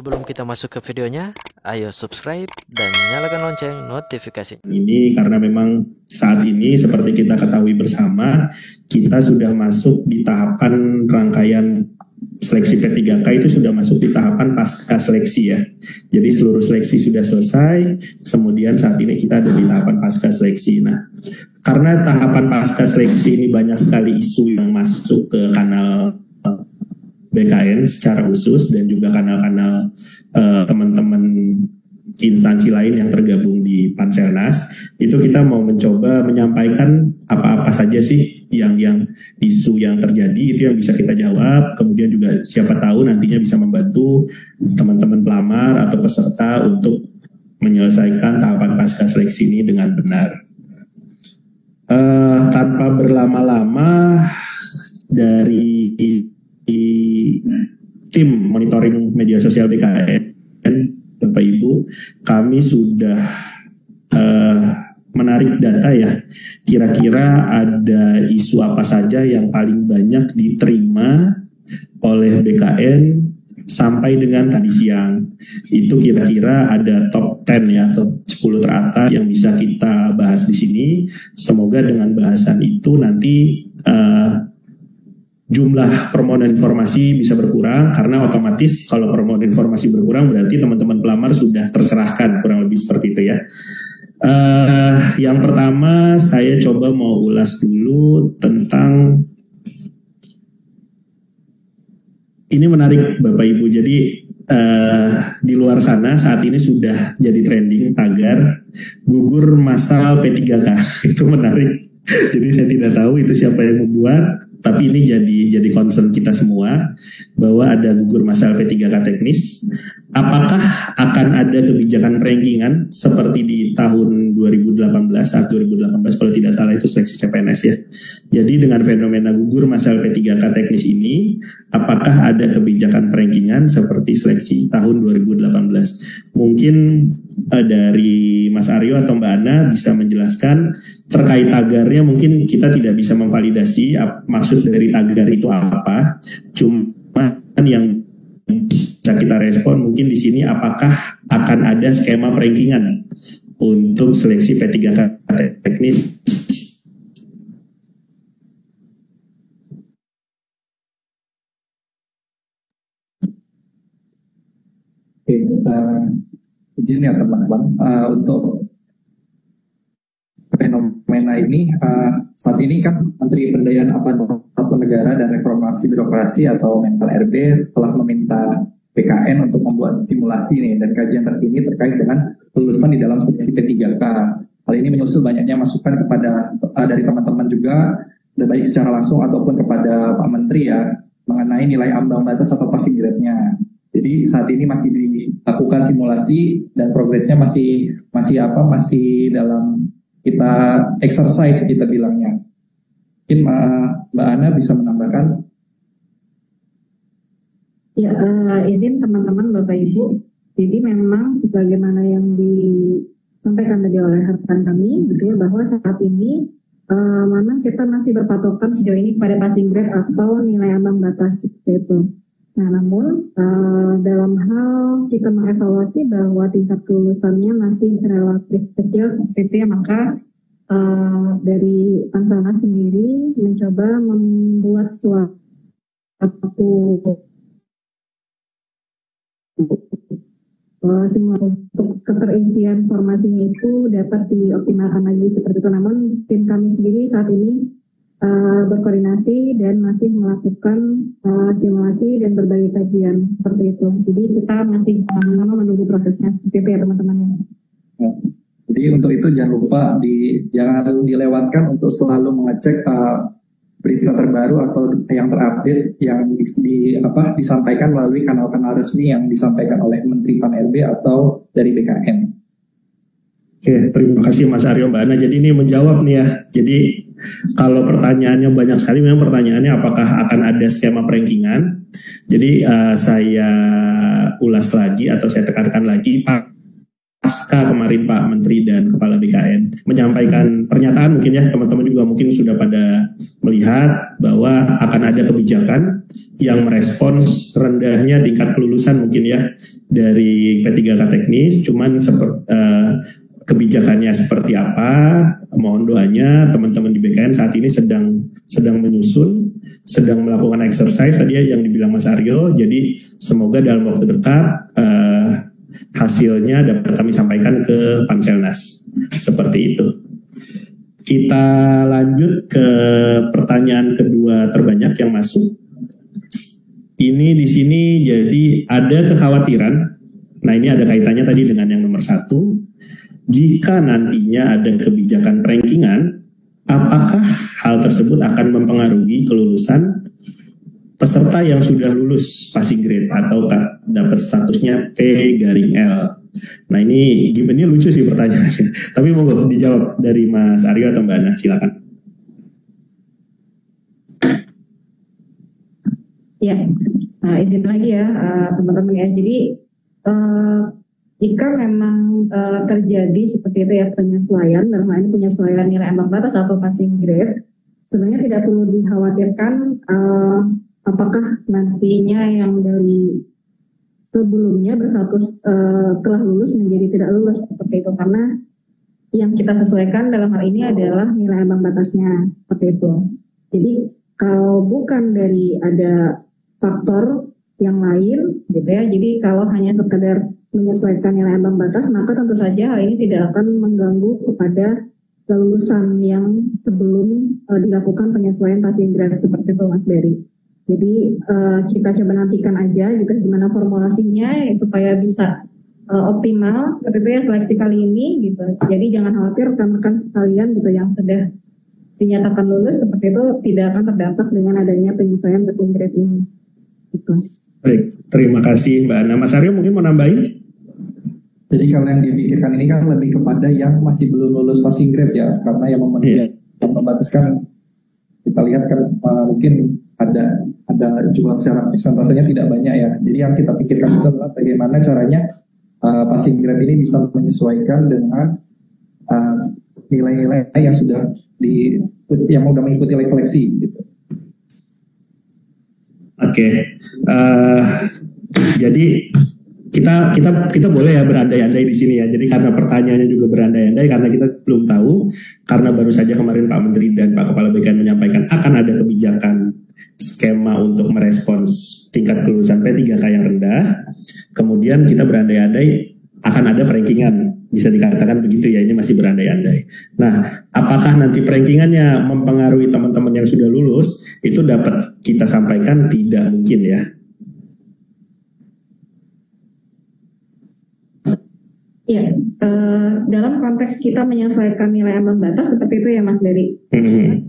Sebelum kita masuk ke videonya, ayo subscribe dan nyalakan lonceng notifikasi. Ini karena memang saat ini seperti kita ketahui bersama, kita sudah masuk di tahapan rangkaian seleksi P3K itu sudah masuk di tahapan pasca seleksi ya. Jadi seluruh seleksi sudah selesai, kemudian saat ini kita ada di tahapan pasca seleksi. Nah, karena tahapan pasca seleksi ini banyak sekali isu yang masuk ke kanal BKN secara khusus dan juga kanal-kanal teman-teman instansi lain yang tergabung di Panselnas, itu kita mau mencoba menyampaikan apa-apa saja sih yang isu yang terjadi itu yang bisa kita jawab, kemudian juga siapa tahu nantinya bisa membantu teman-teman pelamar atau peserta untuk menyelesaikan tahapan pasca seleksi ini dengan benar. Tanpa berlama-lama, dari tim monitoring media sosial BKN, Bapak Ibu, kami sudah menarik data ya. Kira-kira ada isu apa saja yang paling banyak diterima oleh BKN sampai dengan tadi siang. Itu kira-kira ada top 10 ya, atau 10 teratas yang bisa kita bahas di sini. Semoga dengan bahasan itu nanti jumlah permohonan informasi bisa berkurang, karena otomatis kalau permohonan informasi berkurang berarti teman-teman pelamar sudah tercerahkan, kurang lebih seperti itu ya. Yang pertama saya coba mau ulas dulu tentang ini, menarik Bapak Ibu. Jadi di luar sana saat ini sudah jadi trending tagar gugur massal P3K. Itu menarik. Jadi saya tidak tahu itu siapa yang membuat, tapi ini jadi concern kita semua bahwa ada gugur massal P3K teknis. Apakah akan ada kebijakan rankingan seperti di tahun 2018 saat 2018 kalau tidak salah itu seleksi CPNS ya. Jadi dengan fenomena gugur massal P3K teknis ini, apakah ada kebijakan rankingan seperti seleksi tahun 2018? Mungkin dari Mas Aryo atau Mbak Ana bisa menjelaskan terkait tagarnya. Mungkin kita tidak bisa memvalidasi maksud dari tagar itu apa. Cuma yang bisa kita respon mungkin di sini, apakah akan ada skema rankingan untuk seleksi P3K teknis? Oke, izin ya teman-teman, untuk fenomena ini saat ini kan Menteri Pemberdayaan Aparatur Negara dan Reformasi Birokrasi atau Menpan RB telah meminta BKN untuk membuat simulasi nih dan kajian terkini terkait dengan lulusan di dalam seleksi P3K. Hal ini menyusul banyaknya masukan kepada dari teman-teman juga, baik secara langsung ataupun kepada Pak Menteri ya, mengenai nilai ambang batas atau passing grade-nya. Jadi saat ini masih dilakukan simulasi dan progresnya masih dalam kita exercise kita bilangnya. Mungkin Mbak Ana bisa menambahkan. Ya, izin teman-teman Bapak Ibu. Jadi memang sebagaimana yang disampaikan tadi oleh rekan kami, gitu ya, bahwa saat ini memang kita masih berpatokan sejauh ini kepada passing grade atau nilai ambang batas itu. Nah, namun dalam hal kita mengevaluasi bahwa tingkat kelulusannya masih relatif kecil seperti itu ya, maka dari Panselnas sendiri mencoba membuat suatu semua untuk keterisian formasinya itu dapat dioptimalkan lagi seperti itu. Namun tim kami sendiri saat ini berkoordinasi dan masih melakukan simulasi dan berbagai kajian seperti itu. Jadi kita masih sama-sama menunggu prosesnya seperti itu ya teman-teman. Ya. Jadi untuk itu jangan lupa jangan dilewatkan untuk selalu mengecek berita terbaru atau yang terupdate yang disampaikan melalui kanal-kanal resmi yang disampaikan oleh Menteri Pan RB atau dari BKN. Oke, terima kasih Mas Aryo, Mbak Ana. Jadi ini menjawab nih ya. Jadi kalau pertanyaannya banyak sekali, memang pertanyaannya apakah akan ada skema rankingan. Jadi saya ulas lagi atau saya tekankan lagi, pasca kemarin Pak Menteri dan Kepala BKN menyampaikan pernyataan, mungkin ya teman-teman juga mungkin sudah pada melihat bahwa akan ada kebijakan yang merespons rendahnya tingkat kelulusan mungkin ya dari P3K teknis, cuman kebijakannya seperti apa, mohon doanya teman-teman di BKN saat ini sedang menyusun, sedang melakukan exercise tadi ya yang dibilang Mas Aryo, jadi semoga dalam waktu dekat hasilnya dapat kami sampaikan ke Panselnas seperti itu. Kita lanjut ke pertanyaan kedua terbanyak yang masuk. Ini di sini jadi ada kekhawatiran. Nah ini ada kaitannya tadi dengan yang nomor 1. Jika nantinya ada kebijakan rankingan, apakah hal tersebut akan mempengaruhi kelulusan peserta yang sudah lulus passing grade atau dapat statusnya P/L. Nah ini gimana, lucu sih pertanyaannya. Tapi monggo dijawab dari Mas Aryo atau Mbak Ana, silakan. Ya, izin lagi ya teman-teman ya. Jadi jika memang terjadi seperti itu ya penyesuaian, dalam hal ini penyesuaian nilai ambang batas atau passing grade, sebenarnya tidak perlu dikhawatirkan apakah nantinya yang dari sebelumnya berstatus telah lulus menjadi tidak lulus seperti itu, karena yang kita sesuaikan dalam hal ini adalah nilai ambang batasnya seperti itu. Jadi kalau bukan dari ada faktor yang lain gitu ya, jadi kalau hanya sekedar menyesuaikan nilai ambang batas, maka tentu saja hal ini tidak akan mengganggu kepada kelulusan yang sebelum dilakukan penyesuaian passing grade seperti itu Mas Berry. Jadi kita coba nantikan aja juga gimana formulasinya supaya bisa optimal seperti itu ya seleksi kali ini gitu. Jadi jangan khawatir rekan-rekan sekalian gitu yang sudah dinyatakan lulus seperti itu tidak akan terdampak dengan adanya penyesuaian passing grade ini. Gitu. Baik, terima kasih Mbak Ana. Mas Aryo mungkin mau nambahin? Jadi kalau yang dipikirkan ini kan lebih kepada yang masih belum lulus passing grade ya, karena yang memenuhi yang membataskan kita lihat kan mungkin ada jumlah secara persentasenya tidak banyak ya. Jadi yang kita pikirkan adalah bagaimana caranya passing grade ini bisa menyesuaikan dengan nilai-nilai yang sudah yang sudah mengikuti seleksi gitu. Oke. Jadi kita boleh ya berandai-andai di sini ya. Jadi karena pertanyaannya juga berandai-andai karena kita belum tahu, karena baru saja kemarin Pak Menteri dan Pak Kepala BKN menyampaikan akan ada kebijakan skema untuk merespons tingkat kelulusan P3K yang rendah. Kemudian kita berandai-andai akan ada perankingan, bisa dikatakan begitu ya, ini masih berandai-andai. Nah, apakah nanti perankingannya mempengaruhi teman-teman yang sudah lulus, itu dapat kita sampaikan tidak mungkin ya. Iya, dalam konteks kita menyesuaikan nilai ambang batas seperti itu ya Mas Berry.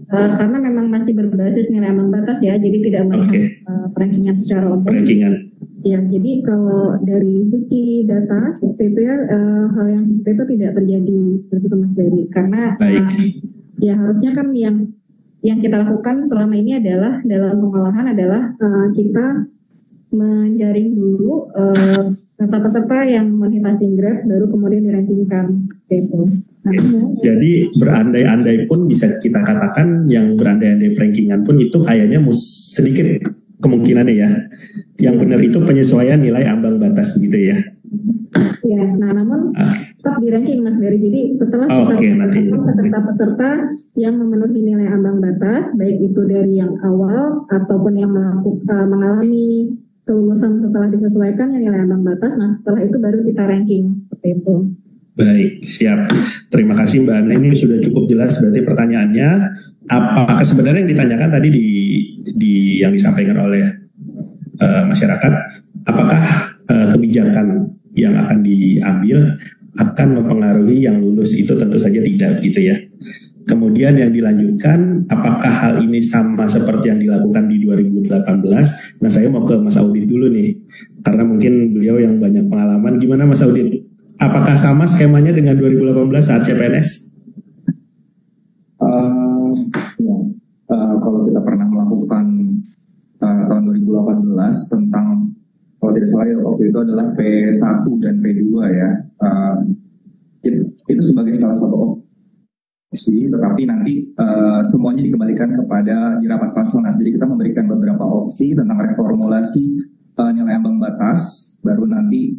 Karena memang masih berbasis nilai ambang batas ya, jadi tidak melihat perankingan secara umum. Perankingan. Ya, jadi kalau dari sisi data seperti itu ya, hal yang seperti itu tidak terjadi seperti itu Mas Berry. Karena ya harusnya kan yang kita lakukan selama ini adalah dalam pengolahan adalah kita menjaring dulu peserta-peserta yang memenuhi passing grade baru kemudian dirankingkan gitu. Jadi berandai-andai pun bisa kita katakan yang berandai-andai rankingan pun itu kayaknya sedikit kemungkinannya ya. Yang benar itu penyesuaian nilai ambang batas gitu ya. Ya, nah namun tetap di ranking Mas Berry. Jadi setelah peserta-peserta yang memenuhi nilai ambang batas, baik itu dari yang awal ataupun yang mengalami kelulusan setelah disesuaikan yang nilai ambang batas, nah setelah itu baru kita ranking seperti itu. Baik, siap. Terima kasih Mbak Ana, ini sudah cukup jelas berarti pertanyaannya. Apakah sebenarnya yang ditanyakan tadi di yang disampaikan oleh masyarakat, apakah kebijakan yang akan diambil akan mempengaruhi yang lulus? Itu tentu saja tidak gitu ya. Kemudian yang dilanjutkan, apakah hal ini sama seperti yang dilakukan di 2018? Nah, saya mau ke Mas Audit dulu nih, karena mungkin beliau yang banyak pengalaman. Gimana Mas Audit? Apakah sama skemanya dengan 2018 saat CPNS? Kalau kita pernah melakukan tahun 2018 tentang, kalau tidak salah waktu itu adalah P1 dan P2 ya. itu sebagai salah satu opsi, tetapi nanti semuanya dikembalikan kepada di rapat Panselnas. Jadi kita memberikan beberapa opsi tentang reformulasi nilai ambang batas, baru nanti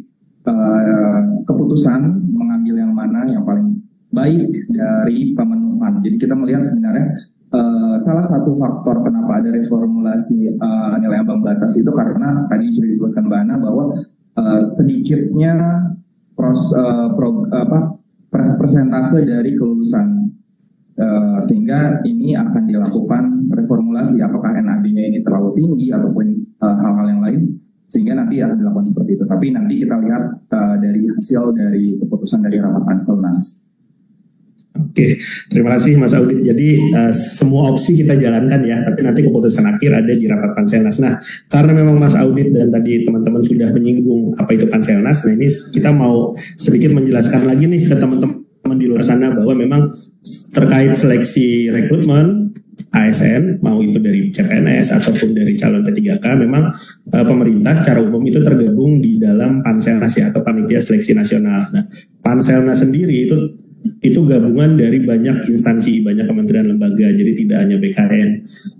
keputusan mengambil yang mana yang paling baik dari pemenuhan. Jadi kita melihat sebenarnya salah satu faktor kenapa ada reformulasi nilai ambang batas itu karena tadi sudah disebutkan Mbak Ana bahwa sedikitnya persentase dari kelulusan, sehingga ini akan dilakukan reformulasi apakah NAB-nya ini terlalu tinggi ataupun hal-hal yang lain, sehingga nanti akan dilakukan seperti itu. Tapi nanti kita lihat dari hasil dari keputusan dari rapat Panselnas. Oke, terima kasih Mas Audit. Jadi semua opsi kita jalankan ya, tapi nanti keputusan akhir ada di rapat Panselnas. Nah, karena memang Mas Audit dan tadi teman-teman sudah menyinggung apa itu Panselnas, nah ini kita mau sedikit menjelaskan lagi nih ke teman-teman di luar sana bahwa memang terkait seleksi rekrutmen ASN, mau itu dari CPNS ataupun dari calon P3K, memang pemerintah secara umum itu tergabung di dalam Panselnas ya, atau Panitia Seleksi Nasional. Nah, Panselnas sendiri itu gabungan dari banyak instansi, banyak kementerian lembaga, jadi tidak hanya BKN.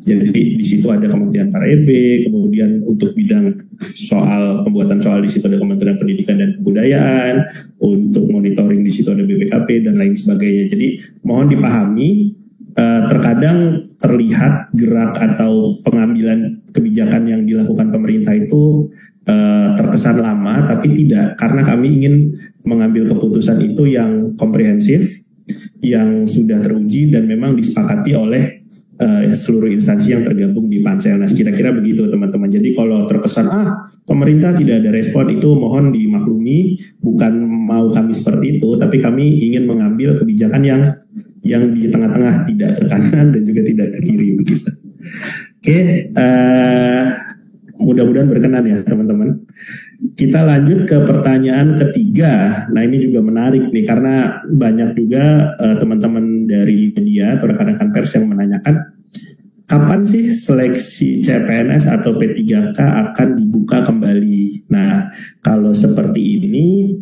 Jadi di situ ada Kementerian PAREB, kemudian untuk bidang soal pembuatan soal di situ ada Kementerian Pendidikan dan Kebudayaan, untuk monitoring di situ ada BPKP dan lain sebagainya. Jadi mohon dipahami, terkadang terlihat gerak atau pengambilan kebijakan yang dilakukan pemerintah itu terkesan lama, tapi tidak, karena kami ingin mengambil keputusan itu yang komprehensif, yang sudah teruji dan memang disepakati oleh seluruh instansi yang tergabung di Panselnas. Kira-kira begitu teman-teman. Jadi kalau terkesan pemerintah tidak ada respon, itu mohon dimaklumi, bukan mau kami seperti itu, tapi kami ingin mengambil kebijakan yang di tengah-tengah, tidak ke kanan dan juga tidak ke kiri begitu. Oke, mudah-mudahan berkenan ya teman-teman. Kita lanjut ke pertanyaan ketiga. Nah ini juga menarik nih, karena banyak juga teman-teman dari media atau rekan-rekan pers yang menanyakan kapan sih seleksi CPNS atau P3K akan dibuka kembali. Nah kalau seperti ini,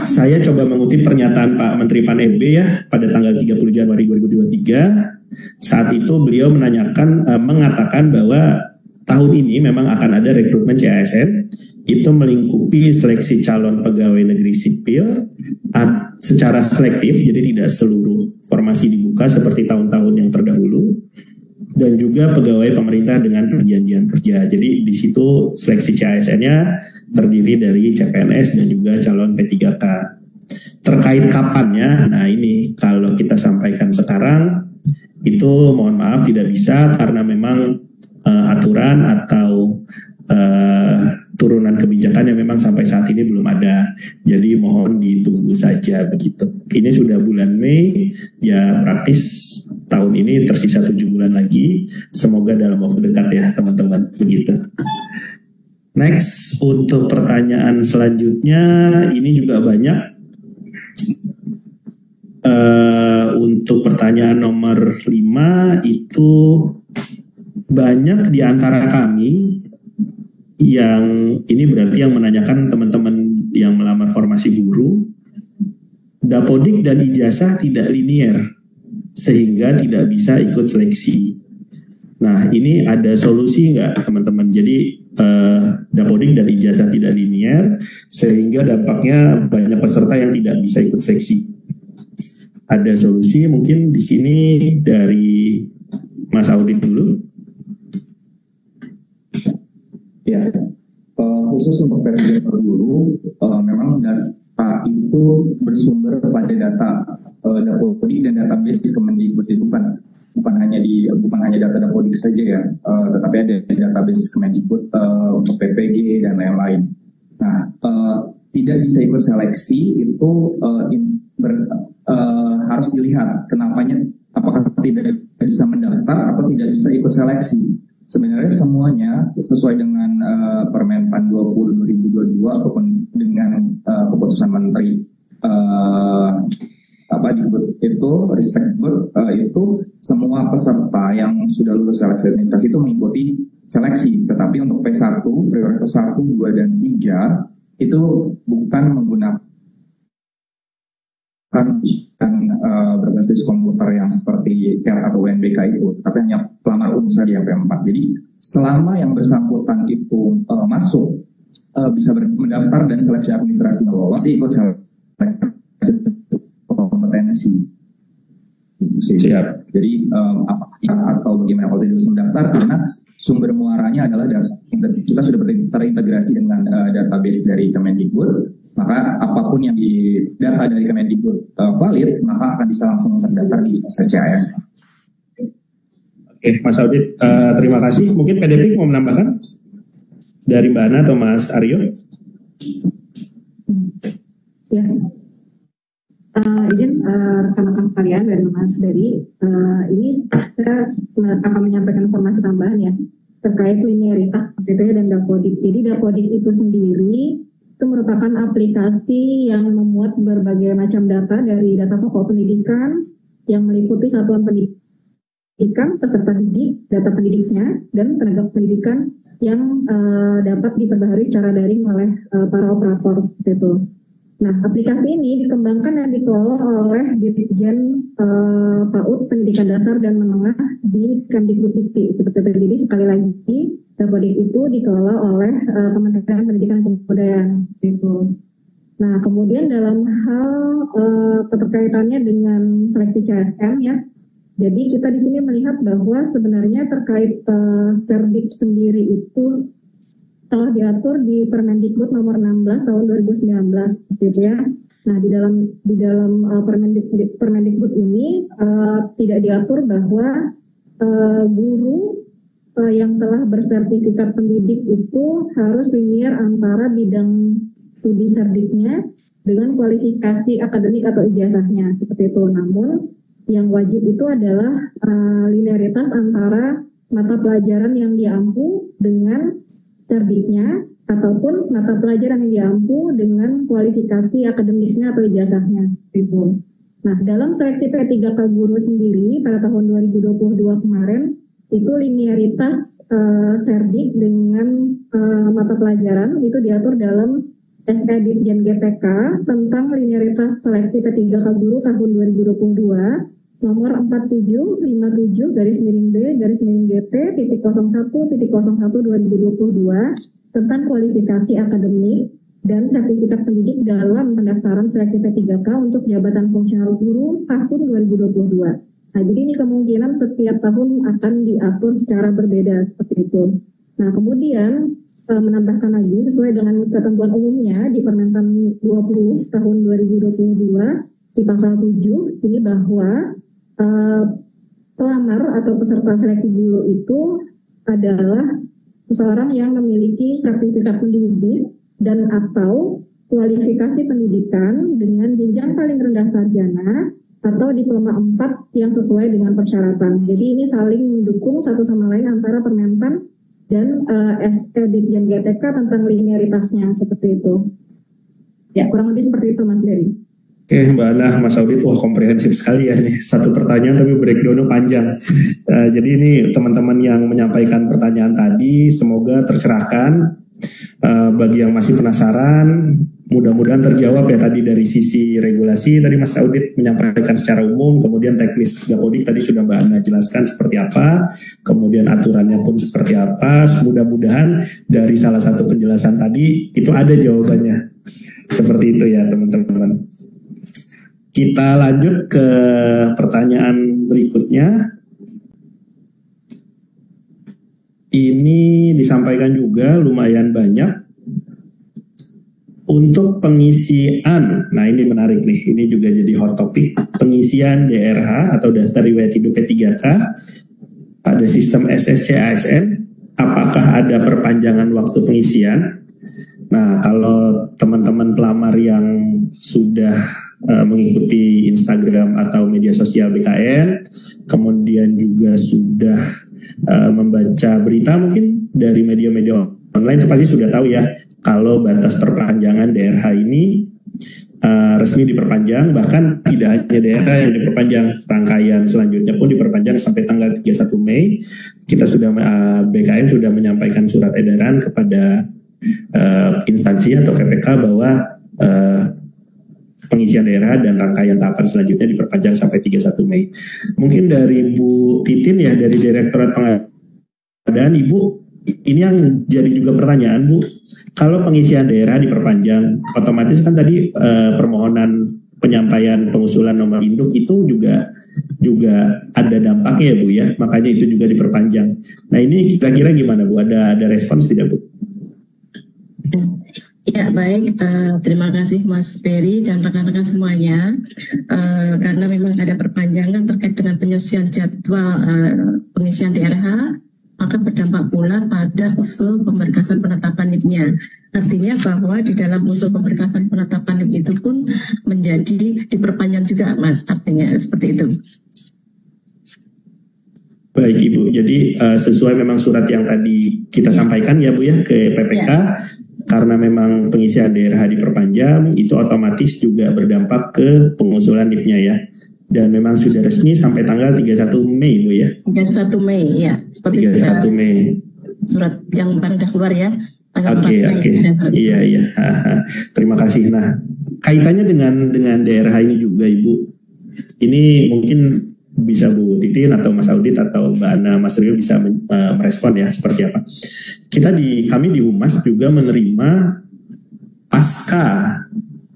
saya coba mengutip pernyataan Pak Menteri Pan-RB ya pada tanggal 30 Januari 2023. Saat itu beliau mengatakan bahwa tahun ini memang akan ada rekrutmen CASN, itu melingkupi seleksi calon pegawai negeri sipil secara selektif, jadi tidak seluruh formasi dibuka seperti tahun-tahun yang terdahulu, dan juga pegawai pemerintah dengan perjanjian kerja. Jadi di situ seleksi CASN-nya terdiri dari CPNS dan juga calon P3K. Terkait kapannya, nah ini kalau kita sampaikan sekarang, itu mohon maaf tidak bisa, karena memang aturan atau turunan kebijakan yang memang sampai saat ini belum ada. Jadi mohon ditunggu saja begitu. Ini sudah bulan Mei, ya praktis tahun ini tersisa 7 bulan lagi. Semoga dalam waktu dekat ya teman-teman begitu. Next, untuk pertanyaan selanjutnya ini juga banyak. Untuk pertanyaan nomor 5 itu banyak di antara kami yang ini berarti yang menanyakan teman-teman yang melamar formasi guru, dapodik dan ijazah tidak linier sehingga tidak bisa ikut seleksi. Nah ini ada solusi nggak teman-teman? Jadi dapodik dan ijazah tidak linier sehingga dampaknya banyak peserta yang tidak bisa ikut seleksi. Ada solusi mungkin di sini dari Mas Audit dulu. Ya, khusus untuk periode guru, memang data itu bersumber pada data dapodik dan database Kemendikbud. Itu bukan hanya data dapodik saja ya, tetapi ada database Kemendikbud untuk PPG dan lain-lain. Nah, tidak bisa ikut seleksi itu harus dilihat kenapanya, apakah tidak bisa mendaftar atau tidak bisa ikut seleksi. Sebenarnya semuanya sesuai dengan Permenpan 20 2022 ataupun dengan keputusan Menteri itu Ristekbud itu semua peserta yang sudah lulus seleksi administrasi itu mengikuti seleksi. Tetapi untuk P1 prioritas 1, 2 dan 3 itu bukan menggunakan berbasis komputer yang seperti CARE atau UNBK itu, tapi hanya pelamar umum saja yang P4. Jadi selama yang bersangkutan itu masuk bisa mendaftar dan seleksi administrasi lolos, ikut seleksi kompetensi. Siap. Jadi atau bagaimana kalau tidak bisa mendaftar karena sumber muaranya adalah data. Kita sudah terintegrasi dengan database dari Kemendikbud, maka apapun yang di data dari Kemendikbud valid, maka akan bisa langsung terdaftar di SSCAS. Oke, Mas Audit, terima kasih. Mungkin PDP mau menambahkan dari Mbak Ana atau Mas Aryo? Ya. Izin rekan-rekan sekalian dan Mas Dari, ini saya akan menyampaikan informasi tambahan ya terkait linearitas seperti dan Dapodik. Jadi Dapodik itu sendiri itu merupakan aplikasi yang memuat berbagai macam data dari data pokok pendidikan yang meliputi satuan pendidikan, peserta didik, data pendidiknya, dan tenaga pendidikan yang dapat diperbaharui secara daring oleh para operator seperti itu. Nah, aplikasi ini dikembangkan dan dikelola oleh Dirjen PAUD Pendidikan Dasar dan Menengah di Kemdikbud seperti itu. Jadi sekali lagi, Dapodik itu dikelola oleh Kementerian Pendidikan dan Kebudayaan. Gitu. Nah, kemudian dalam hal keterkaitannya dengan seleksi CSM ya, jadi kita di sini melihat bahwa sebenarnya terkait Serdik sendiri itu telah diatur di Permendikbud nomor 16 tahun 2019 gitu ya. Nah, di dalam Permendikbud ini tidak diatur bahwa guru yang telah bersertifikat pendidik itu harus linear antara bidang studi serdiknya dengan kualifikasi akademik atau ijazahnya seperti itu. Namun yang wajib itu adalah linearitas antara mata pelajaran yang diampu dengan serdiknya ataupun mata pelajaran yang diampu dengan kualifikasi akademiknya atau ijazahnya gitu. Nah, dalam seleksi P3K guru sendiri pada tahun 2022 kemarin itu linearitas serdik dengan mata pelajaran itu diatur dalam SE Ditjen GTK tentang linearitas seleksi P3K guru tahun 2022 nomor 4757-B-GT.01.01/2022 tentang kualifikasi akademik dan sertifikat pendidik dalam pendaftaran seleksi P3K untuk jabatan fungsional guru tahun 2022. Nah, jadi ini kemungkinan setiap tahun akan diatur secara berbeda seperti itu. Nah, kemudian menambahkan lagi sesuai dengan ketentuan umumnya di Permentan 20 tahun 2022 di pasal 7 ini bahwa pelamar atau peserta seleksi guru itu adalah seseorang yang memiliki sertifikat pendidik dan atau kualifikasi pendidikan dengan jenjang paling rendah sarjana atau diploma 4 yang sesuai dengan persyaratan. Jadi ini saling mendukung satu sama lain antara Permentan dan SE Ditjen GTK tentang linearitasnya seperti itu. Ya, kurang lebih seperti itu Mas Dery. Oke, Mbak Ana, Mas Audit, wah komprehensif sekali ya ini. Satu pertanyaan tapi breakdown-nya panjang. Jadi ini teman-teman yang menyampaikan pertanyaan tadi, semoga tercerahkan. Bagi yang masih penasaran, mudah-mudahan terjawab ya tadi dari sisi regulasi. Tadi Mas Audit menyampaikan secara umum, kemudian teknis Dapodik tadi sudah Mbak Ana jelaskan seperti apa, kemudian aturannya pun seperti apa. Mudah-mudahan dari salah satu penjelasan tadi itu ada jawabannya. Seperti itu ya teman-teman. Kita lanjut ke pertanyaan berikutnya. Ini disampaikan juga lumayan banyak. Untuk pengisian, nah ini menarik nih, ini juga jadi hot topic. Pengisian DRH atau Daftar Riwayat Hidup P3K pada sistem SSC-ASN, apakah ada perpanjangan waktu pengisian? Nah, kalau teman-teman pelamar yang sudah mengikuti Instagram atau media sosial BKN, kemudian juga sudah membaca berita mungkin dari media-media online, itu pasti sudah tahu ya kalau batas perpanjangan DRH ini resmi diperpanjang, bahkan tidak hanya DRH yang diperpanjang, rangkaian selanjutnya pun diperpanjang sampai tanggal 31 Mei. Kita sudah BKN sudah menyampaikan surat edaran kepada instansi atau PPK bahwa pengisian daerah dan rangkaian tahapan selanjutnya diperpanjang sampai 31 Mei. Mungkin dari Bu Titin ya, dari Direktorat Pengadaan, Ibu, ini yang jadi juga pertanyaan Bu, kalau pengisian daerah diperpanjang, otomatis kan tadi permohonan penyampaian pengusulan nomor induk itu juga ada dampaknya ya Bu ya, makanya itu juga diperpanjang. Nah ini kira-kira gimana Bu, ada respons tidak Bu? Ya baik, terima kasih Mas Peri dan rekan-rekan semuanya. Karena memang ada perpanjangan terkait dengan penyusunan jadwal pengisian DRH, maka berdampak pula pada usul pemberkasan penetapan NIP-nya. Artinya bahwa di dalam usul pemberkasan penetapan NIP itu pun menjadi diperpanjang juga Mas, artinya seperti itu. Baik Ibu, jadi sesuai memang surat yang tadi kita sampaikan ya Bu ya ke PPK, karena memang pengisian daerah diperpanjang, itu otomatis juga berdampak ke pengusulan NIP-nya ya. Dan memang sudah resmi sampai tanggal 31 Mei Bu ya. 31 Mei ya, seperti 31 Mei. Surat yang baru sudah keluar ya. Oke. Iya. Terima kasih. Nah, kaitannya dengan daerah ini juga Ibu. Ini mungkin bisa Bu Titin atau Mas Audit atau Mbak Ana, Mas Rio bisa merespon ya seperti apa. Kami di Humas juga menerima pasca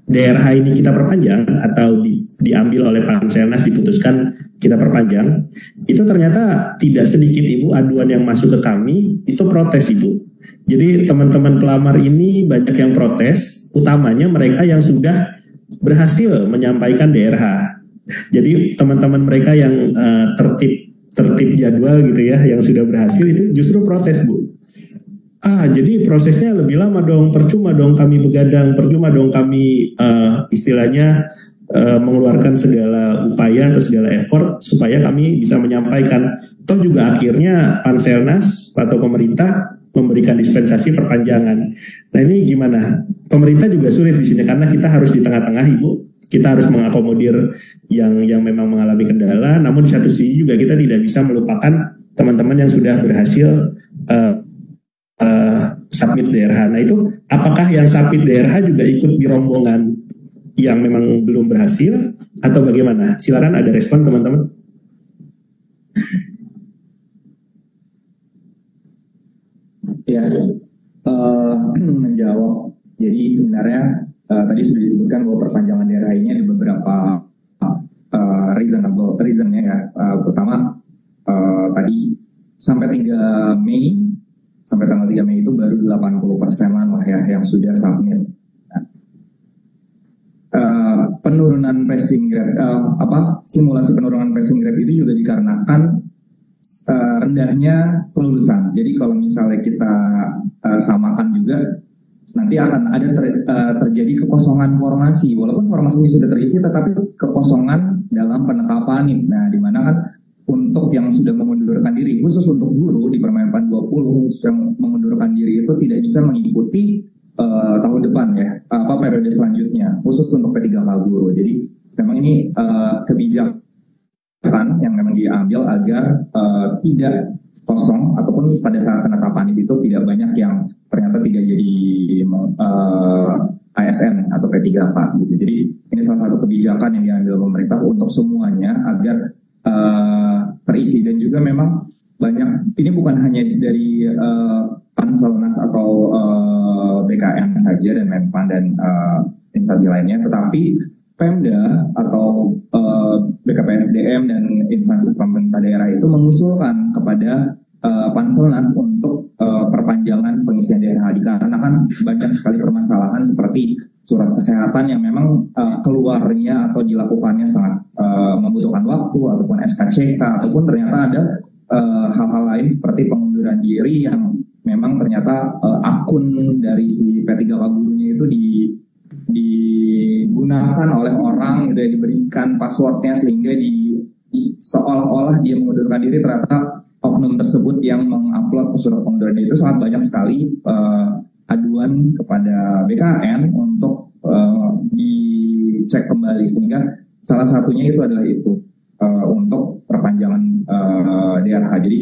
daerah ini kita perpanjang atau diambil oleh Panselnas diputuskan kita perpanjang, itu ternyata tidak sedikit Ibu aduan yang masuk ke kami itu protes Ibu. Jadi teman-teman pelamar ini banyak yang protes, utamanya mereka yang sudah berhasil menyampaikan daerah. Jadi teman-teman mereka yang tertib jadwal gitu ya, yang sudah berhasil itu justru protes Bu. Jadi prosesnya lebih lama dong, percuma dong kami begadang, percuma dong kami istilahnya mengeluarkan segala upaya atau segala effort supaya kami bisa menyampaikan. Toh juga akhirnya Panselnas atau pemerintah memberikan dispensasi perpanjangan. Nah ini gimana? Pemerintah juga sulit di sini karena kita harus di tengah-tengah Ibu. Kita harus mengakomodir yang memang mengalami kendala, namun di satu sisi juga kita tidak bisa melupakan teman-teman yang sudah berhasil submit DRH. Nah itu apakah yang submit DRH juga ikut di rombongan yang memang belum berhasil atau bagaimana? Silakan ada respon teman-teman. Ya, menjawab. Jadi sebenarnya tadi sudah disebutkan bahwa perpanjangan daerah ini ada beberapa reasonnya ya. Pertama, tadi sampai 3 Mei, sampai tanggal 3 Mei itu baru 80%-an lah ya yang sudah submit. Penurunan passing grade, simulasi penurunan passing grade itu juga dikarenakan rendahnya kelulusan. Jadi kalau misalnya kita samakan juga, nanti akan ada terjadi kekosongan formasi. Walaupun formasinya sudah terisi, tetapi kekosongan dalam penetapan NIP. Nah, di mana kan untuk yang sudah mengundurkan diri, khusus untuk guru di Permenpan 20 yang mengundurkan diri itu tidak bisa mengikuti tahun depan ya, periode selanjutnya, khusus untuk P3K guru. Jadi memang ini kebijakan yang memang diambil agar tidak kosong ataupun pada saat penetapan itu tidak banyak yang ternyata tidak jadi ASN atau P3K gitu. Jadi ini salah satu kebijakan yang diambil pemerintah untuk semuanya agar terisi. Dan juga memang banyak, ini bukan hanya dari Panselnas atau BKN saja dan Menpan dan instansi lainnya, tetapi Pemda atau BKPSDM dan instansi pemerintah daerah itu mengusulkan kepada Panselnas untuk perpanjangan pengisian daerah dikarenakan banyak sekali permasalahan seperti surat kesehatan yang memang keluarnya atau dilakukannya sangat membutuhkan waktu, ataupun SKCK, ataupun ternyata ada hal-hal lain seperti pengunduran diri yang memang ternyata akun dari si P3K gurunya itu digunakan oleh orang gitu ya, diberikan passwordnya sehingga seolah-olah dia mengundurkan diri, ternyata oknum tersebut yang mengupload surat pengunduran diri itu sangat banyak sekali aduan kepada BKN untuk dicek kembali, sehingga salah satunya itu adalah itu untuk perpanjangan DRH. Jadi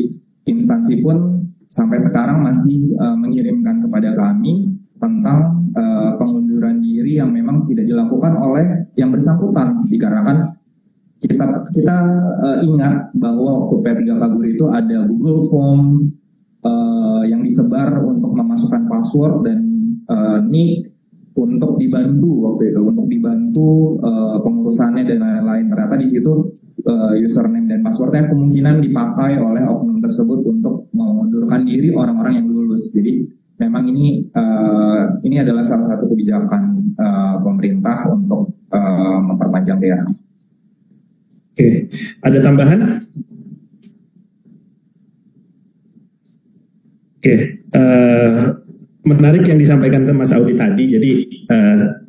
instansi pun sampai sekarang masih mengirimkan kepada kami tentang pengunduran diri yang memang tidak dilakukan oleh yang bersangkutan, dikarenakan kita ingat bahwa waktu P3K Guru itu ada Google Form yang disebar untuk memasukkan password dan nick untuk dibantu pengurusannya dan lain-lain. Ternyata di situ username dan passwordnya kemungkinan dipakai oleh oknum tersebut untuk mengundurkan diri orang-orang yang lulus. Jadi memang ini adalah salah satu kebijakan pemerintah untuk memperpanjang daerah. Oke, ada tambahan? Oke, menarik yang disampaikan ke Mas Audi tadi. Jadi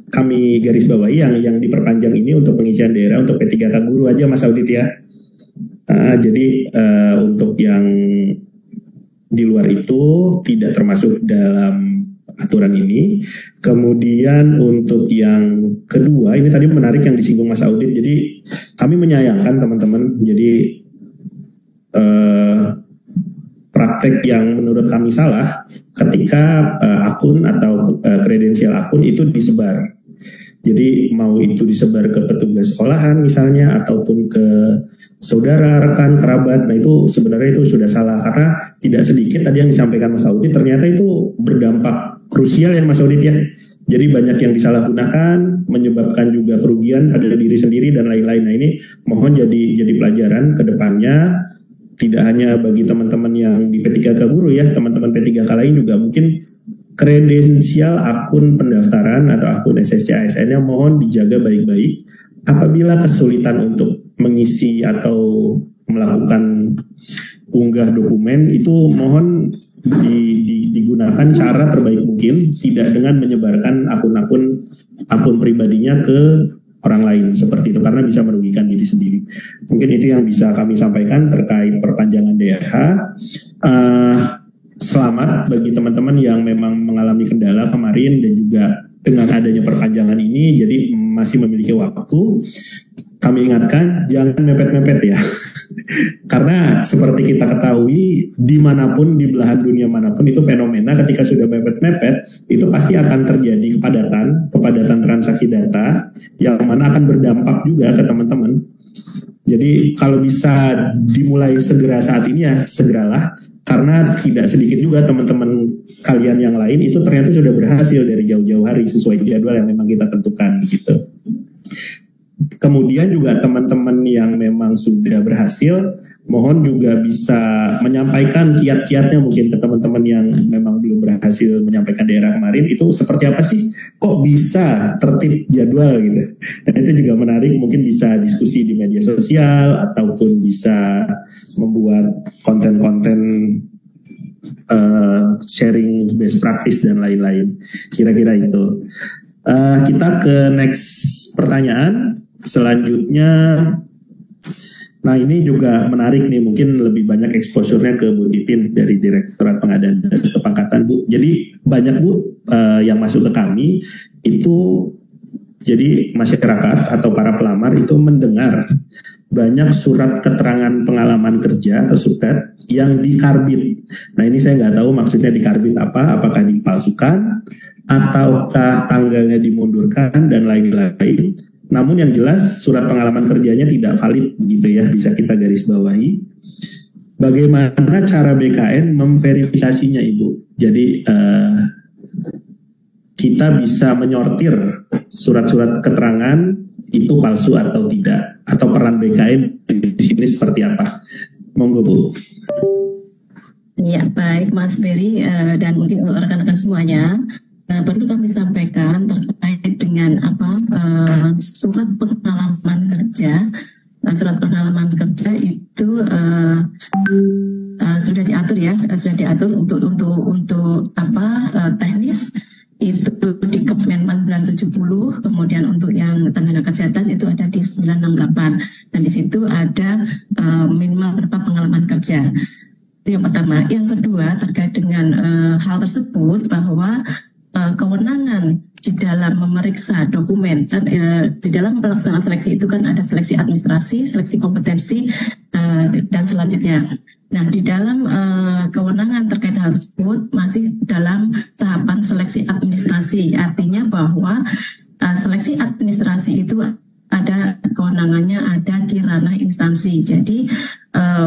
kami garis bawahi yang diperpanjang ini untuk pengisian daerah untuk P3K Guru aja, Mas Audit ya. Jadi untuk yang di luar itu tidak termasuk dalam aturan ini. Kemudian untuk yang kedua, ini tadi menarik yang disinggung Mas Audit. Jadi kami menyayangkan teman-teman. Jadi praktek yang menurut kami salah ketika akun atau kredensial akun itu disebar. Jadi mau itu disebar ke petugas sekolahan misalnya ataupun ke saudara, rekan, kerabat. Nah itu sebenarnya itu sudah salah karena tidak sedikit tadi yang disampaikan Mas Audit ternyata itu berdampak krusial ya Mas Audit ya. Jadi banyak yang disalahgunakan, menyebabkan juga kerugian pada diri sendiri dan lain-lain. Nah ini mohon jadi pelajaran ke depannya. Tidak hanya bagi teman-teman yang di P3K Guru ya, teman-teman P3K lain juga mungkin kredensial akun pendaftaran atau akun SSC ASN-nya mohon dijaga baik-baik. Apabila kesulitan untuk mengisi atau melakukan unggah dokumen itu mohon digunakan cara terbaik mungkin, tidak dengan menyebarkan akun pribadinya ke orang lain seperti itu karena bisa merugikan diri sendiri. Mungkin itu yang bisa kami sampaikan terkait perpanjangan DRH. Selamat bagi teman-teman yang memang mengalami kendala kemarin dan juga dengan adanya perpanjangan ini jadi masih memiliki waktu. Kami ingatkan jangan mepet-mepet ya. Karena seperti kita ketahui dimanapun di belahan dunia manapun itu fenomena ketika sudah mepet-mepet itu pasti akan terjadi kepadatan transaksi data yang mana akan berdampak juga ke teman-teman. Jadi kalau bisa dimulai segera saat ini ya segeralah karena tidak sedikit juga teman-teman kalian yang lain itu ternyata sudah berhasil dari jauh-jauh hari sesuai jadwal yang memang kita tentukan gitu. Kemudian juga teman-teman yang memang sudah berhasil, mohon juga bisa menyampaikan kiat-kiatnya mungkin ke teman-teman yang memang belum berhasil menyampaikan daerah kemarin itu seperti apa sih? Kok bisa tertib jadwal gitu? Dan itu juga menarik, mungkin bisa diskusi di media sosial ataupun bisa membuat konten-konten sharing best practice dan lain-lain. Kira-kira itu. Kita ke next pertanyaan. Selanjutnya, nah ini juga menarik nih, mungkin lebih banyak exposure-nya ke Bu Titin dari Direktorat Pengadaan dan Kepangkatan Bu. Jadi banyak Bu yang masuk ke kami itu jadi masyarakat atau para pelamar itu mendengar banyak surat keterangan pengalaman kerja atau suket yang dikarbit. Nah ini saya nggak tahu maksudnya dikarbit apa, apakah dipalsukan ataukah tanggalnya dimundurkan dan lain-lain. Namun yang jelas surat pengalaman kerjanya tidak valid begitu ya, bisa kita garis bawahi. Bagaimana cara BKN memverifikasinya Ibu? Jadi kita bisa menyortir surat-surat keterangan itu palsu atau tidak, atau peran BKN di sini seperti apa? Monggo Bu. Ya baik Mas Ferry dan mungkin rekan-rekan semuanya. Perlu kami sampaikan terkait dengan surat pengalaman kerja. Surat pengalaman kerja itu sudah diatur ya, sudah diatur untuk teknis itu di Kemenpan 970, kemudian untuk yang tenaga kesehatan itu ada di 968 dan di situ ada minimal berapa pengalaman kerja. Itu yang pertama. Yang kedua terkait dengan hal tersebut bahwa kewenangan di dalam memeriksa dokumen di dalam pelaksanaan seleksi itu kan ada seleksi administrasi, seleksi kompetensi, dan dan selanjutnya. Nah, di dalam kewenangan terkait hal tersebut masih dalam tahapan seleksi administrasi. Artinya bahwa seleksi administrasi itu ada kewenangannya ada di ranah instansi. Jadi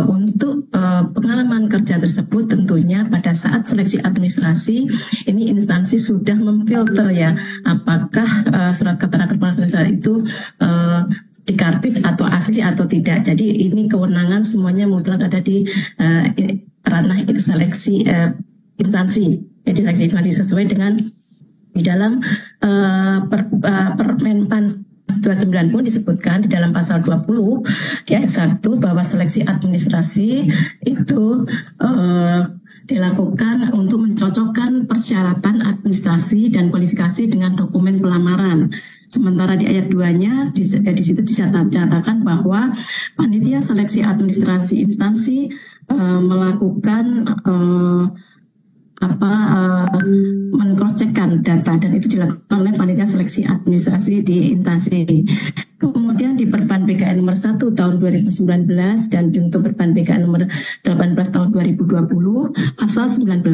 untuk pengalaman kerja tersebut tentunya pada saat seleksi administrasi ini instansi sudah memfilter ya apakah surat keterangan kerja itu dikarbit atau asli atau tidak. Jadi ini kewenangan semuanya mutlak ada di ranah seleksi instansi. Jadi seleksi instansi sesuai dengan di dalam Permenpan 29 pun disebutkan di dalam pasal 20 di ayat 1 bahwa seleksi administrasi itu dilakukan untuk mencocokkan persyaratan administrasi dan kualifikasi dengan dokumen pelamaran. Sementara di ayat 2-nya di situ dicatatkan bahwa panitia seleksi administrasi instansi melakukan men-cross-checkkan data dan itu dilakukan oleh panitia seleksi administrasi di instansi. Kemudian di Perban BKN nomor 1 tahun 2019 dan untuk Perban BKN nomor 18 tahun 2020 pasal 19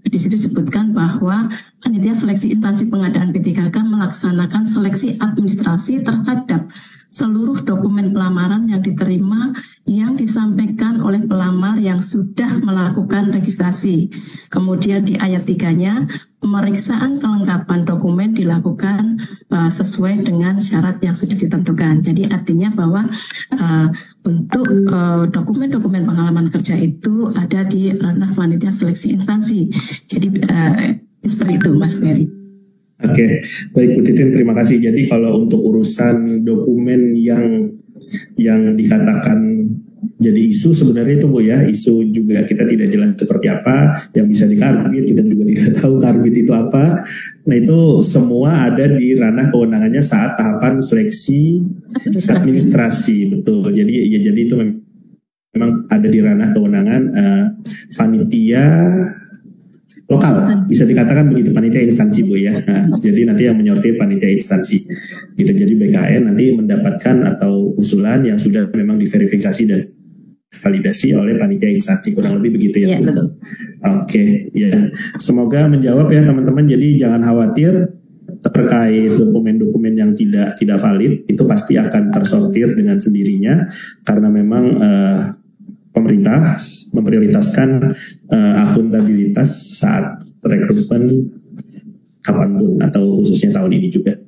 di situ disebutkan bahwa panitia seleksi instansi pengadaan P3K melaksanakan seleksi administrasi terhadap seluruh dokumen pelamaran yang diterima yang disampaikan oleh pelamar yang sudah melakukan registrasi. Kemudian di ayat 3-nya, pemeriksaan kelengkapan dokumen dilakukan sesuai dengan syarat yang sudah ditentukan. Jadi artinya bahwa untuk dokumen-dokumen pengalaman kerja itu ada di ranah panitia seleksi instansi. Jadi seperti itu, Mas Ferry. Oke, baik Bu Titin, terima kasih. Jadi kalau untuk urusan dokumen yang dikatakan jadi isu sebenarnya itu Bu ya, isu juga kita tidak jelas seperti apa yang bisa dikarbit, kita juga tidak tahu karbit itu apa. Nah itu semua ada di ranah kewenangannya saat tahapan seleksi administrasi, betul. Jadi itu memang ada di ranah kewenangan panitia lokal, bisa dikatakan begitu, panitia instansi Bu ya. Nah, jadi nanti yang menyortir panitia instansi gitu. Jadi BKN nanti mendapatkan atau usulan yang sudah memang diverifikasi dan validasi oleh panitia instansi, kurang lebih begitu ya. Betul. Oke, ya. Semoga menjawab ya teman-teman. Jadi jangan khawatir terkait dokumen-dokumen yang tidak valid, itu pasti akan tersortir dengan sendirinya karena memang pemerintah memprioritaskan akuntabilitas saat rekrutmen kapanpun atau khususnya tahun ini juga.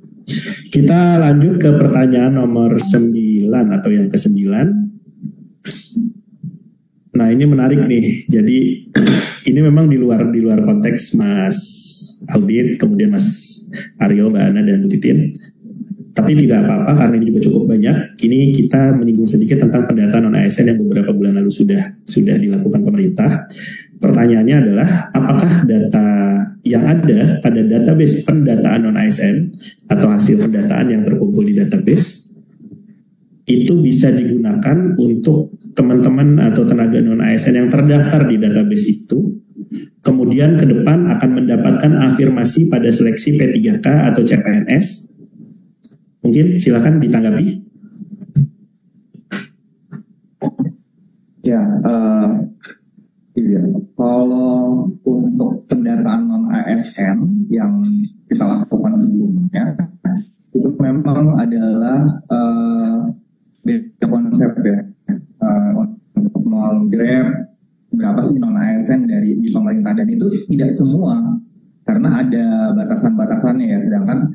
Kita lanjut ke pertanyaan nomor 9 atau yang ke-9. Nah ini menarik nih. Jadi ini memang di luar konteks Mas Audit, kemudian Mas Aryo, Mbak Ana dan Bu Titin. Tapi tidak apa-apa karena ini juga cukup banyak. Ini kita menyinggung sedikit tentang pendataan non-ASN yang beberapa bulan lalu sudah dilakukan pemerintah. Pertanyaannya adalah apakah data yang ada pada database pendataan non-ASN atau hasil pendataan yang terkumpul di database itu bisa digunakan untuk teman-teman atau tenaga non-ASN yang terdaftar di database itu, kemudian ke depan akan mendapatkan afirmasi pada seleksi P3K atau CPNS. Mungkin silakan ditanggapi. Ya, kalau untuk pendataan non-ASN yang kita lakukan sebelumnya, itu memang adalah beda konsep ya. Untuk menggrab berapa sih non-ASN di pemerintah, dan itu tidak semua karena ada batasan-batasannya ya. Sedangkan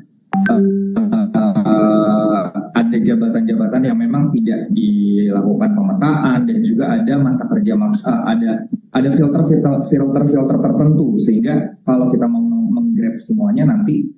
ada jabatan-jabatan yang memang tidak dilakukan pemetaan dan juga ada masa kerja ada filter tertentu, sehingga kalau kita mau menggrab semuanya nanti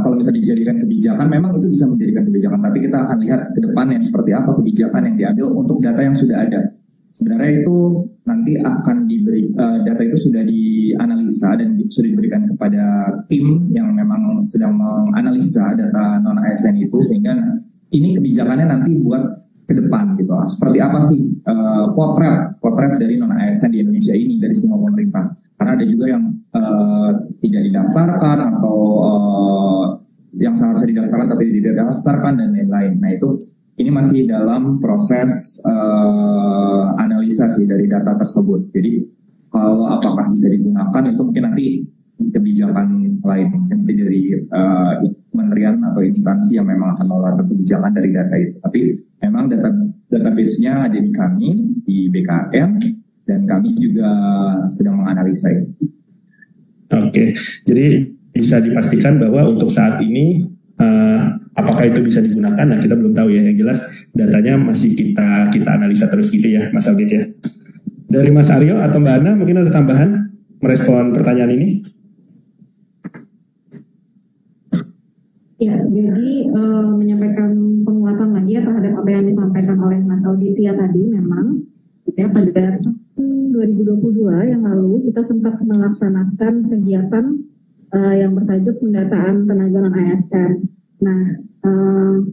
kalau bisa dijadikan kebijakan, memang itu bisa menjadikan kebijakan, tapi kita akan lihat ke depannya seperti apa kebijakan yang diambil untuk data yang sudah ada. Sebenarnya itu nanti akan diberi data itu sudah dianalisa dan sudah diberikan kepada tim yang memang sedang menganalisa data non ASN itu, sehingga ini kebijakannya nanti buat ke depan gitu. Seperti apa sih potret dari non ASN di Indonesia ini dari semua pemerintah? Karena ada juga yang tidak didaftarkan atau yang seharusnya didaftarkan tapi tidak didaftarkan dan lain-lain. Nah itu ini masih dalam proses analisa sih dari data tersebut. Jadi kalau apakah bisa digunakan itu mungkin nanti kebijakan lain nanti dari kementerian atau instansi yang memang akan mengeluarkan kebijakan dari data itu. Tapi memang database-nya ada di kami di BKN dan kami juga sedang menganalisa itu. Oke, jadi bisa dipastikan bahwa untuk saat ini apakah itu bisa digunakan? Nah, kita belum tahu ya. Yang jelas datanya masih kita analisa terus gitu ya, Mas Albit ya. Dari Mas Aryo atau Mbak Ana mungkin ada tambahan merespon pertanyaan ini? Ya, jadi menyampaikan penguatan lagi ya terhadap apa yang disampaikan oleh Mas Auditia tadi, memang ya pada tahun 2022 yang lalu kita sempat melaksanakan kegiatan yang bertajuk pendataan tenaga non-ASN. Nah,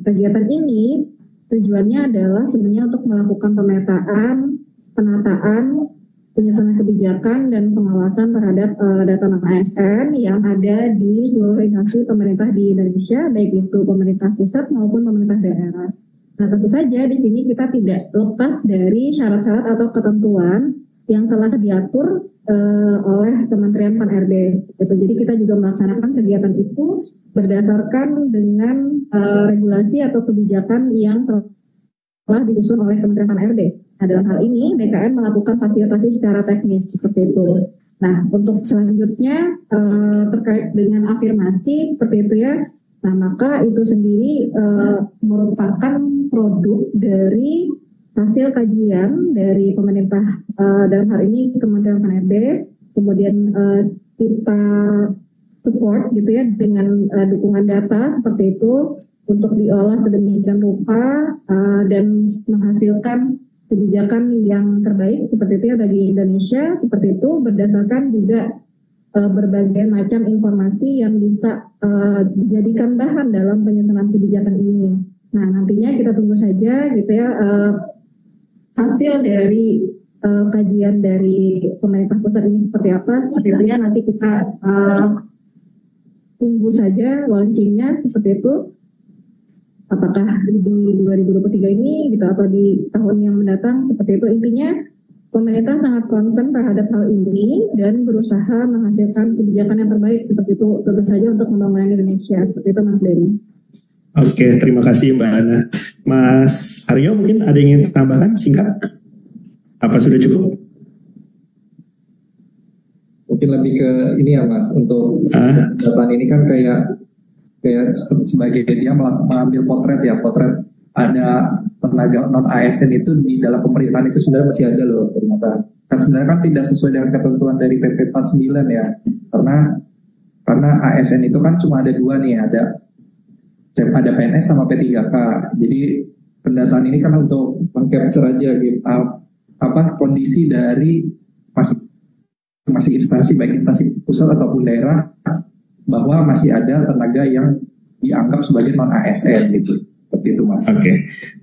kegiatan ini tujuannya adalah sebenarnya untuk melakukan pemetaan, penataan, penyusunan kebijakan dan pengawasan terhadap data non-ASN yang ada di seluruh instansi pemerintah di Indonesia, baik itu pemerintah pusat maupun pemerintah daerah. Nah, tentu saja di sini kita tidak lepas dari syarat-syarat atau ketentuan yang telah diatur oleh Kementerian Pan-RB. Jadi kita juga melaksanakan kegiatan itu berdasarkan dengan regulasi atau kebijakan yang telah disusun oleh Kementerian Pan-RB. Nah, dalam hal ini BKN melakukan fasilitasi secara teknis seperti itu. Nah, untuk selanjutnya terkait dengan afirmasi seperti itu ya. Nah, maka itu sendiri merupakan produk dari hasil kajian dari pemerintah dalam hal ini Kementerian Pan-RB, kemudian kita support gitu ya dengan dukungan data seperti itu untuk diolah sedemikian rupa dan menghasilkan kebijakan yang terbaik seperti itu ya bagi Indonesia, seperti itu berdasarkan juga berbagai macam informasi yang bisa dijadikan bahan dalam penyusunan kebijakan ini. Nah, nantinya kita tunggu saja gitu ya hasil dari kajian dari pemerintah pusat ini seperti apa, seperti itu ya nanti kita tunggu saja launchingnya seperti itu. Apakah di 2023 ini gitu atau di tahun yang mendatang seperti itu. Intinya pemerintah sangat concern terhadap hal ini dan berusaha menghasilkan kebijakan yang terbaik seperti itu tentu saja untuk pembangunan Indonesia. Seperti itu Mas Denny. Oke, terima kasih Mbak Ana. Mas Aryo mungkin ada yang ingin tambahkan singkat? Apa sudah cukup? Mungkin lebih ke ini ya Mas, untuk data ini kan kayak sebagai dia mengambil potret ada tenaga non ASN itu di dalam pemerintahan itu sebenarnya masih ada loh ternyata. Nah, sebenarnya kan tidak sesuai dengan ketentuan dari PP 49 ya, karena ASN itu kan cuma ada dua nih, ada PNS sama P3K. Jadi pendataan ini kan untuk meng-capture aja gitu kondisi dari masing instansi, baik instansi pusat ataupun daerah, bahwa masih ada tenaga yang dianggap sebagai non ASN gitu. Seperti itu Mas. Oke,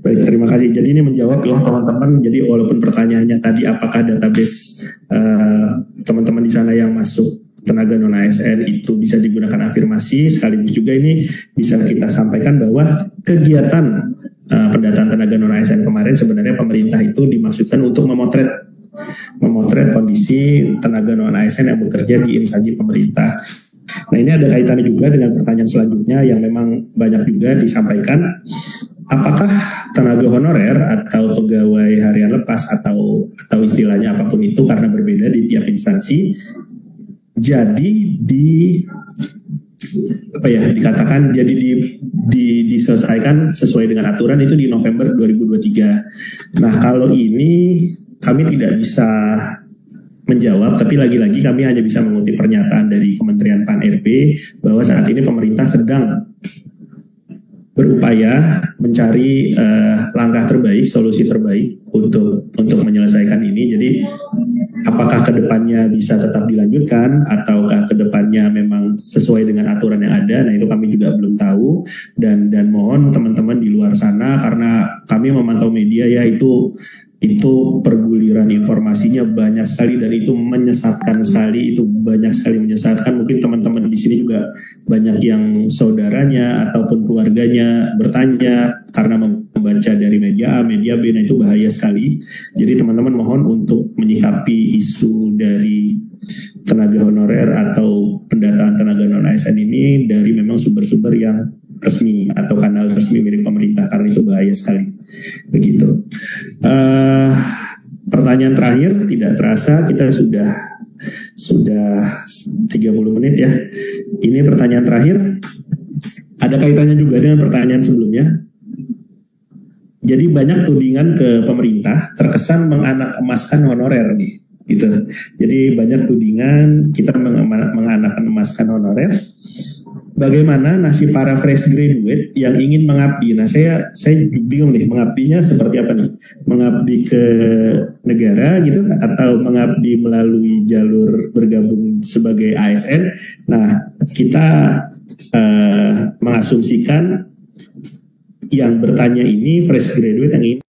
baik, terima kasih. Jadi ini menjawab ya teman-teman. Jadi walaupun pertanyaannya tadi apakah database teman-teman di sana yang masuk tenaga non ASN itu bisa digunakan afirmasi, sekaligus juga ini bisa kita sampaikan bahwa kegiatan pendataan tenaga non ASN kemarin sebenarnya pemerintah itu dimaksudkan untuk memotret kondisi tenaga non ASN yang bekerja di instansi pemerintah. Nah, ini ada kaitannya juga dengan pertanyaan selanjutnya yang memang banyak juga disampaikan. Apakah tenaga honorer atau pegawai harian lepas atau istilahnya apapun itu karena berbeda di tiap instansi, jadi dikatakan jadi diselesaikan sesuai dengan aturan itu di November 2023. Nah, kalau ini kami tidak bisa menjawab, tapi lagi-lagi kami hanya bisa mengutip pernyataan dari Kementerian Pan-RB bahwa saat ini pemerintah sedang berupaya mencari langkah terbaik, solusi terbaik untuk menyelesaikan ini. Jadi apakah kedepannya bisa tetap dilanjutkan ataukah kedepannya aturannya memang sesuai dengan aturan yang ada. Nah itu kami juga belum tahu, dan mohon teman-teman di luar sana, karena kami memantau media ya, itu perguliran informasinya banyak sekali dan itu menyesatkan sekali, itu banyak sekali menyesatkan. Mungkin teman-teman di sini juga banyak yang saudaranya ataupun keluarganya bertanya karena membaca dari media A, media B, nah itu bahaya sekali. Jadi teman-teman mohon untuk menyikapi isu dari tenaga honorer atau pendataan tenaga non ASN ini dari memang sumber-sumber yang resmi atau kanal resmi milik pemerintah, karena itu bahaya sekali. Begitu. Pertanyaan terakhir, tidak terasa kita sudah 30 menit ya. Ini pertanyaan terakhir, ada kaitannya juga dengan pertanyaan sebelumnya. Jadi banyak tudingan ke pemerintah terkesan menganak-emaskan honorer nih, gitu. Jadi banyak tudingan kita menganak-emaskan honorer. Bagaimana nasib para fresh graduate yang ingin mengabdi? Nah, saya bingung nih, mengabdinya seperti apa nih? Mengabdi ke negara gitu, atau mengabdi melalui jalur bergabung sebagai ASN? Nah, kita mengasumsikan yang bertanya ini fresh graduate yang ingin